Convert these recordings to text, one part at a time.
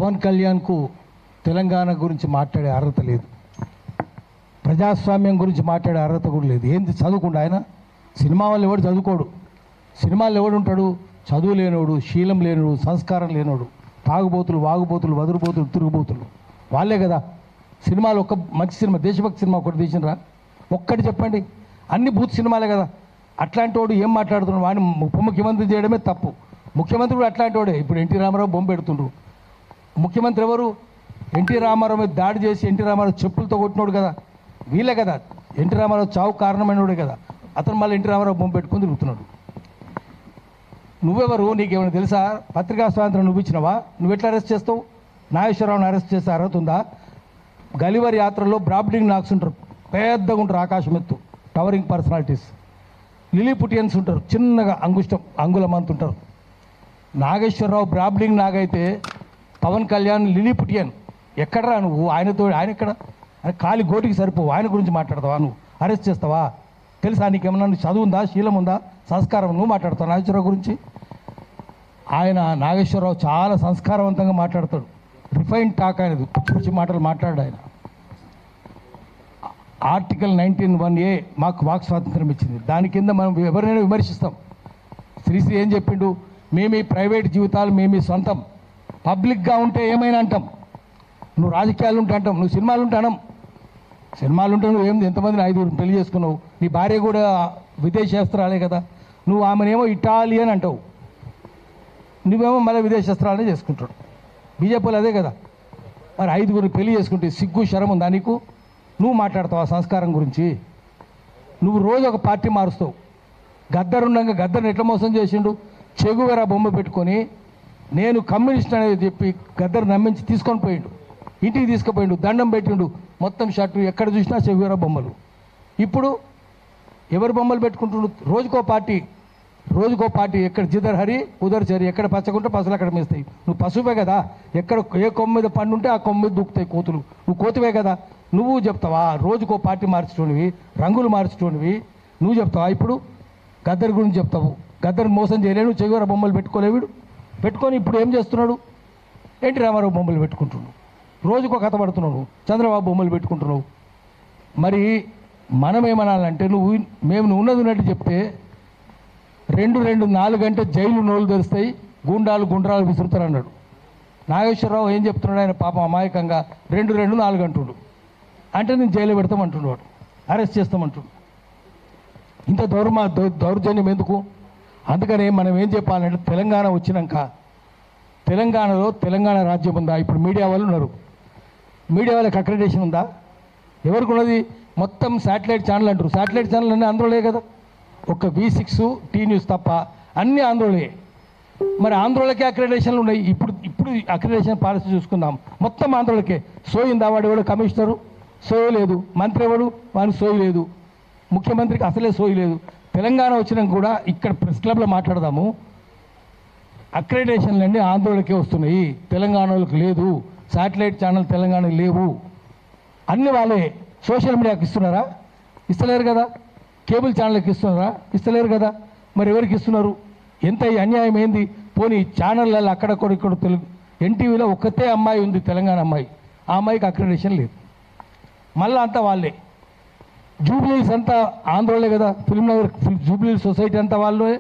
పవన్ కళ్యాణ్కు తెలంగాణ గురించి మాట్లాడే అర్హత లేదు, ప్రజాస్వామ్యం గురించి మాట్లాడే అర్హత కూడా లేదు. ఏంది చదువుకుండా ఆయన? సినిమా వాళ్ళు ఎవడు చదువుకోడు, సినిమాలు ఎవడు ఉంటాడు? చదువు లేనోడు, శీలం లేనోడు, సంస్కారం లేనోడు, తాగుబోతులు, వాగుబోతులు, వదురుబోతులు, తిరుగుబోతులు వాళ్ళే కదా సినిమాలు. ఒక్క మంచి సినిమా, దేశభక్తి సినిమా ఒకటి తీసినరా? ఒక్కటి చెప్పండి. అన్ని బూత్ సినిమాలే కదా. అట్లాంటి వాడు ఏం మాట్లాడుతున్నాడు? వాడిని ఉప ముఖ్యమంత్రి చేయడమే తప్పు. ముఖ్యమంత్రి కూడా అట్లాంటి వాడే. ఇప్పుడు ఎన్టీ రామారావు బొమ్మ పెడుతుండ్రు. ముఖ్యమంత్రి ఎవరు? ఎన్టీ రామారావు మీద దాడి చేసి ఎన్టీ రామారావు చెప్పులతో కొట్టినోడు కదా, వీళ్ళే కదా. ఎన్టీ రామారావు చావు కారణమైనోడే కదా. అతను మళ్ళీ ఎన్టీ రామారావు బొమ్మ పెట్టుకుని తిరుగుతున్నాడు. నువ్వెవరు? నీకేమైనా తెలుసా? పత్రికా స్వాతంత్రం నువ్వు ఇచ్చినవా? నువ్వు ఎట్లా అరెస్ట్ చేస్తావు? నాగేశ్వరరావుని అరెస్ట్ చేస్తే అర్హత ఉందా? గలివర్ యాత్రలో బ్రాబ్డింగ్ నాక్స్ ఉంటారు, పెద్దగా ఉంటారు, ఆకాశం ఎత్తు, టవరింగ్ పర్సనాలిటీస్. లిలీపుటియన్స్ ఉంటారు, చిన్నగా అంగుళం అంత ఉంటారు. నాగేశ్వరరావు బ్రాబ్డింగ్ నాగైతే పవన్ కళ్యాణ్ లిలీపుటియన్. ఎక్కడరా నువ్వు? ఆయన ఎక్కడ? కాలి గోటికి సరిపోవు. ఆయన గురించి మాట్లాడతావా? నువ్వు అరెస్ట్ చేస్తావా? తెలుసా నీకేమన్నా? చదువు ఉందా, శీలం ఉందా, సంస్కారం? నువ్వు మాట్లాడతావు నాగేశ్వరరావు గురించి? నాగేశ్వరరావు చాలా సంస్కారవంతంగా మాట్లాడతాడు. రిఫైన్ టాక్ అనేది, పిచ్చి పిచ్చి మాటలు మాట్లాడు ఆయన. ఆర్టికల్ 19(1)A మాకు వాక్ స్వాతంత్రం ఇచ్చింది. దాని కింద మనం ఎవరినైనా విమర్శిస్తాం. శ్రీశ్రీ ఏం చెప్పిండు? మేము ప్రైవేట్ జీవితాలు మేము సొంతం, పబ్లిక్గా ఉంటే ఏమైనా అంటాం. నువ్వు రాజకీయాలు ఉంటే అంటాం, నువ్వు సినిమాలు ఉంటే అనం. సినిమాలు ఉంటే నువ్వు ఎంతమందిని 5 పెళ్లి చేసుకున్నావు? నీ భార్య కూడా విదేశేస్త్రాలే కదా. నువ్వు ఆమెనేమో ఇటాలియన్ అంటావు, నువ్వేమో మళ్ళీ విదేశేస్త్రాలనే చేసుకుంటాడు. బీజేపీలు అదే కదా. మరి 5 పెళ్లి చేసుకుంటే సిగ్గు శరం ఉందా నీకు? నువ్వు మాట్లాడతావు ఆ సంస్కారం గురించి? నువ్వు రోజు ఒక పార్టీ మారుస్తావు. గద్దరుండగా గద్దర్ని ఎట్లా మోసం చేసిండు? చెగువెరా బొమ్మ పెట్టుకొని నేను కమ్యూనిస్ట్ అనేది చెప్పి గద్దరు నమ్మించి తీసుకొని పోయిండు, ఇంటికి తీసుకుపోయిండు, దండం పెట్టిండు, మొత్తం షర్టు ఎక్కడ చూసినా చెగువెరా బొమ్మలు. ఇప్పుడు ఎవరు బొమ్మలు పెట్టుకుంటుండు? రోజుకో పార్టీ. ఎక్కడ జిదర్ హరి ఉదర్ చరి, ఎక్కడ పచ్చకుంటే పసులు అక్కడ మేస్తాయి. నువ్వు పశువే కదా. ఎక్కడ ఏ కొమ్మ మీద పండు ఉంటే ఆ కొమ్మ మీద దూకుతాయి కోతులు. నువ్వు కోతువే కదా. నువ్వు చెప్తావా? రోజుకో పార్టీ మార్చుకోనివి, రంగులు మార్చుకోనివి నువ్వు చెప్తావా? ఇప్పుడు గద్దర్ గురించి చెప్తావు. గద్దర్ మోసం చేయలేడు, చెగువర బొమ్మలు పెట్టుకోలేవిడు. పెట్టుకొని ఇప్పుడు ఏం చేస్తున్నాడు? ఎన్టీ రామారావు బొమ్మలు పెట్టుకుంటున్నావు, రోజుకో కథ పడుతున్నావు, చంద్రబాబు బొమ్మలు పెట్టుకుంటున్నావు. మరి మనం ఏమనాలంటే మేము ఉన్నది ఉన్నట్టు చెప్తే 2-4 గంటలు జైలు నోళ్ళు తెరుస్తాయి, గుండ్రాలు విసురుతారు అన్నాడు. నాగేశ్వరరావు ఏం చెప్తున్నాడు? ఆయన పాపం అమాయకంగా 2-4 గంటలు అంటే నేను జైలు పెడతామంటున్నాడు, అరెస్ట్ చేస్తామంటున్నాడు. ఇంత దౌర్జన్యం ఎందుకు? అందుకనే మనం ఏం చెప్పాలంటే, తెలంగాణ వచ్చినాక తెలంగాణలో తెలంగాణ రాజ్యం ఉందా? ఇప్పుడు మీడియా వాళ్ళు ఉన్నారు, మీడియా వాళ్ళకి అక్రెడిటేషన్ ఉందా? ఎవరికి ఉన్నది? మొత్తం శాటిలైట్ ఛానల్ అంటారు. శాటిలైట్ ఛానల్ అన్నీ ఆంధ్రలో కదా. ఒక V6 టీ న్యూస్ తప్ప అన్నీ ఆంధ్రలో. మరి ఆంధ్రలోకే అక్రెడిటేషన్లు ఉన్నాయి. ఇప్పుడు అక్రెడిటేషన్ పాలసీ చూసుకుందాం, మొత్తం ఆంధ్రలోకే. సోయిందా? వాడు ఎవడు కమిషనరు? సోయి లేదు. మంత్రి ఎవడు? వానికి సోయి లేదు. ముఖ్యమంత్రికి అసలే సోయి లేదు. తెలంగాణ వచ్చినాక కూడా ఇక్కడ ప్రెస్ క్లబ్లో మాట్లాడదాము, అక్రెడిటేషన్లన్నీ ఆంధ్రలోకే వస్తున్నాయి, తెలంగాణలోకి లేదు. శాటిలైట్ ఛానల్ తెలంగాణకు లేవు. అన్ని వాళ్ళే. సోషల్ మీడియాకి ఇస్తున్నారా? ఇస్తలేరు కదా. కేబుల్ ఛానల్కి ఇస్తున్నారా? ఇస్తలేరు కదా. మరి ఎవరికి ఇస్తున్నారు? ఎంత అన్యాయం ఏంది? పోనీ ఛానళ్ళల్లో అక్కడక్కడ తెలుగు ఎన్టీవీలో ఒక్కతే అమ్మాయి ఉంది, తెలంగాణ అమ్మాయి. ఆ అమ్మాయికి అక్రెడిటేషన్ లేదు. మళ్ళీ అంతా వాళ్ళే. జూబ్లీస్ అంతా ఆంధ్రలో కదా. ఫిల్మ్నగర్ జూబ్లీస్ సొసైటీ అంతా వాళ్ళే.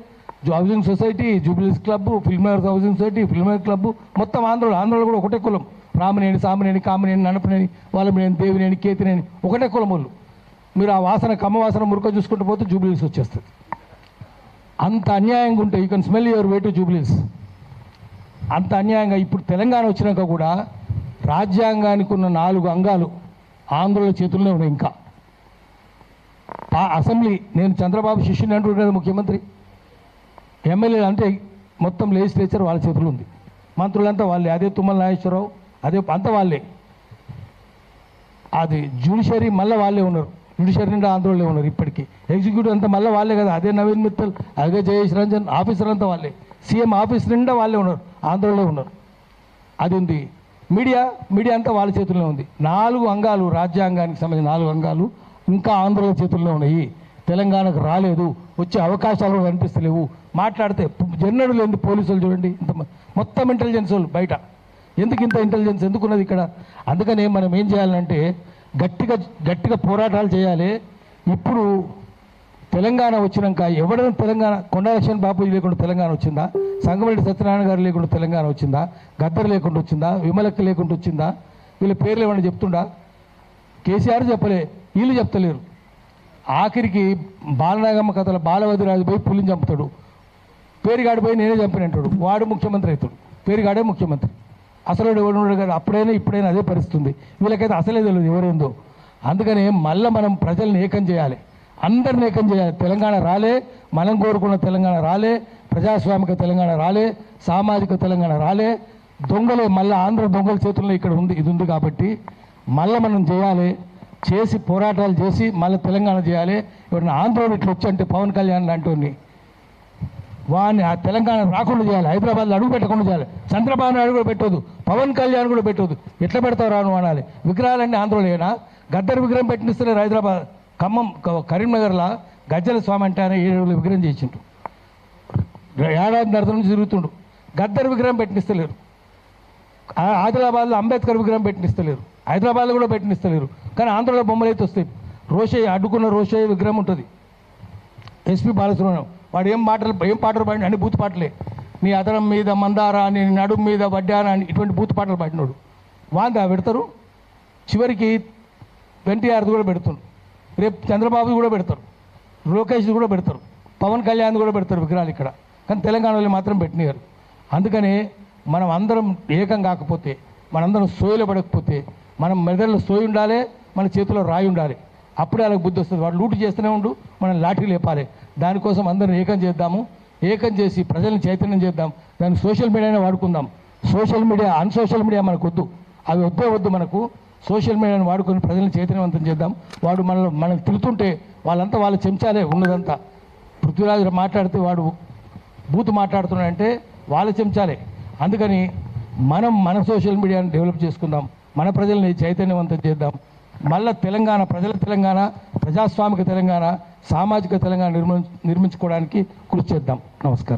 Housing society, Jubilees club, Filmnagar housing society, Filmnagar club మొత్తం ఆంధ్రలో కూడా ఒకటే కులం. రామనేని, సామనేని, కామనేని, ననపనేని, వాళ్ళమనేని, దేవినేని, కేతినేని ఒకటే కులం వాళ్ళు. మీరు ఆ వాసన, కమ్మ వాసన మురుక చూసుకుంటూ పోతే జూబ్లీస్ వచ్చేస్తుంది. అంత అన్యాయంగా ఉంటాయి. You can smell your way to Jubilees. అంత అన్యాయంగా ఇప్పుడు తెలంగాణ వచ్చినాక కూడా రాజ్యాంగానికి ఉన్న 4 అంగాలు ఆంధ్రుల చేతుల్లోనే ఉన్నాయి. ఇంకా అసెంబ్లీ, నేను చంద్రబాబు శిష్యుని అంటున్నాడు కదా ముఖ్యమంత్రి. ఎమ్మెల్యేలు అంటే మొత్తం లెజిస్లేచర్ వాళ్ళ చేతులు ఉంది, మంత్రులంతా వాళ్ళే. అదే తుమ్మల నాగేశ్వరరావు, అదే అంతా వాళ్ళే. అది జ్యుడిషియరీ మళ్ళీ వాళ్ళే ఉన్నారు. జ్యుడిషియరీ నిండా ఆంధ్రలో ఉన్నారు ఇప్పటికీ. ఎగ్జిక్యూటివ్ అంతా మళ్ళీ వాళ్ళే కదా. అదే నవీన్ మిత్తల్, అదే జయేష్ రంజన్, ఆఫీసర్ అంతా వాళ్ళే. సీఎం ఆఫీస్ నిండా వాళ్ళే ఉన్నారు, ఆంధ్రలో ఉన్నారు. అది ఉంది. మీడియా అంతా వాళ్ళ చేతుల్లో ఉంది. 4 అంగాలు, రాజ్యాంగానికి సంబంధించిన 4 అంగాలు ఇంకా ఆంధ్రలో చేతుల్లో ఉన్నాయి. తెలంగాణకు రాలేదు, వచ్చే అవకాశాలు కనిపిస్తలేవు. మాట్లాడితే జర్నల్ లేని పోలీసులు చూడండి, ఇంత మొత్తం ఇంటెలిజెన్స్ వాళ్ళు బయట ఎందుకు ఇంత ఇంటెలిజెన్స్ ఎందుకున్నది ఇక్కడ? అందుకని మనం ఏం చేయాలంటే గట్టిగా పోరాటాలు చేయాలి. ఇప్పుడు తెలంగాణ వచ్చినాక ఎవరైనా తెలంగాణ కొండా లక్ష్మణ్ బాపూజీ లేకుండా తెలంగాణ వచ్చిందా? సంగమరెడ్డి సత్యనారాయణ గారు లేకుండా తెలంగాణ వచ్చిందా? గద్దర్ లేకుండా వచ్చిందా? విమలక్క లేకుండా వచ్చిందా? వీళ్ళ పేర్లు ఏమన్నా చెప్తుండా? కేసీఆర్ చెప్పలే, వీళ్ళు చెప్తలేరు. ఆఖరికి బాలనాగమ్మ కథల బాలవదిరాజు పోయి పులిని చంపుతాడు, పేరుగాడు పోయి నేనే చంపినంటాడు, వాడు ముఖ్యమంత్రి అవుతాడు. పేరుగాడే ముఖ్యమంత్రి. అసలు ఎవరు ఉండడు కదా. అప్పుడైనా ఇప్పుడైనా అదే పరిస్థితి ఉంది. వీళ్ళకైతే అసలే తెలియదు ఎవరేందో. అందుకని మళ్ళీ మనం ప్రజల్ని ఏకం చేయాలి, అందరిని ఏకం చేయాలి. తెలంగాణ రాలే, మనం కోరుకున్న తెలంగాణ రాలే, ప్రజాస్వామిక తెలంగాణ రాలే, సామాజిక తెలంగాణ రాలే. దొంగలే మళ్ళీ ఆంధ్ర దొంగల చేతుల్లో ఇక్కడ ఉంది, ఇది ఉంది. కాబట్టి మళ్ళీ మనం చేయాలి, చేసి పోరాటాలు చేసి మళ్ళీ తెలంగాణ చేయాలి. ఎవరైనా ఆంధ్రోడు ఇట్లా వచ్చి అంటే పవన్ కళ్యాణ్ లాంటి వాడిని ఆ తెలంగాణ రాకుండా చేయాలి, హైదరాబాద్లో అడుగు పెట్టకుండా చేయాలి. చంద్రబాబు నాయుడు కూడా పెట్టొద్దు, పవన్ కళ్యాణ్ కూడా పెట్టొద్దు. ఎట్లా పెడతావు రాను అనాలి. విగ్రహాలన్నీ ఆంధ్రలోనేనా? గద్దర్ విగ్రహం పెట్టినిస్తలేరు. హైదరాబాద్ ఖమ్మం కరీంనగర్లో గజ్జల స్వామి అంటే ఆయన 7 రోజులు విగ్రహం చేసిండు, ఏడాదిన్నర నుంచి తిరుగుతుండు. గద్దర్ విగ్రహం పెట్టినిస్తలేరు. ఆదిలాబాద్లో అంబేద్కర్ విగ్రహం పెట్టినిస్తలేరు, హైదరాబాద్లో కూడా పెట్టినిస్తలేరు. కానీ ఆంధ్రలో బొమ్మలు అయితే వస్తాయి. రోషయ్య అడ్డుకున్న రోషయ్య విగ్రహం ఉంటుంది. ఎస్పి బాలసుబ్రహ్మణ్యం వాడు ఏం పాటలు పాడిన అన్ని బూత్ పాటలే. నీ అదనం మీద మందారా, నీ నడుము మీద వడ్డారా అని ఇటువంటి బూత్ పాటలు పాడినాడు. వాందా పెడతారు. చివరికి ఎన్టీఆర్ది కూడా పెడుతున్నారు, రేపు చంద్రబాబు కూడా పెడతారు, లోకేష్ది కూడా పెడతారు, పవన్ కళ్యాణ్ కూడా పెడతారు విగ్రహాలు ఇక్కడ. కానీ తెలంగాణలో మాత్రం పెట్టినారు. అందుకని మనం అందరం ఏకం కాకపోతే, మనందరం సోయిలో పడకపోతే, మనం మెదడులో సోయి ఉండాలి, మన చేతిలో రాయి ఉండాలి. అప్పుడే వాళ్ళకి బుద్ధి వస్తుంది. వాడు లూటు చేస్తూనే ఉండు, మనం లాఠీ లేపాలి. దానికోసం అందరం ఏకం చేద్దాము. ఏకం చేసి ప్రజల్ని చైతన్యం చేద్దాం. దానికి సోషల్ మీడియానే వాడుకుందాం. సోషల్ మీడియా అన్సోషల్ మీడియా మనకు వద్దు, అవి వద్దు మనకు. సోషల్ మీడియాని వాడుకొని ప్రజల్ని చైతన్యవంతం చేద్దాం. వాడు మనం తిరుగుతుంటే వాళ్ళంతా వాళ్ళ చెంచాలే ఉన్నదంతా. పృథ్వీరాజు మాట్లాడితే వాడు బూత్ మాట్లాడుతున్నాడంటే వాళ్ళ చెంచాలే. అందుకని మనం మన సోషల్ మీడియాని డెవలప్ చేసుకుందాం, మన ప్రజల్ని చైతన్యవంతం చేద్దాం. మళ్ళీ తెలంగాణ ప్రజల తెలంగాణ, ప్రజాస్వామిక తెలంగాణ, సామాజిక తెలంగాణ నిర్మించుకోవడానికి కృషి చేద్దాం. నమస్కారం.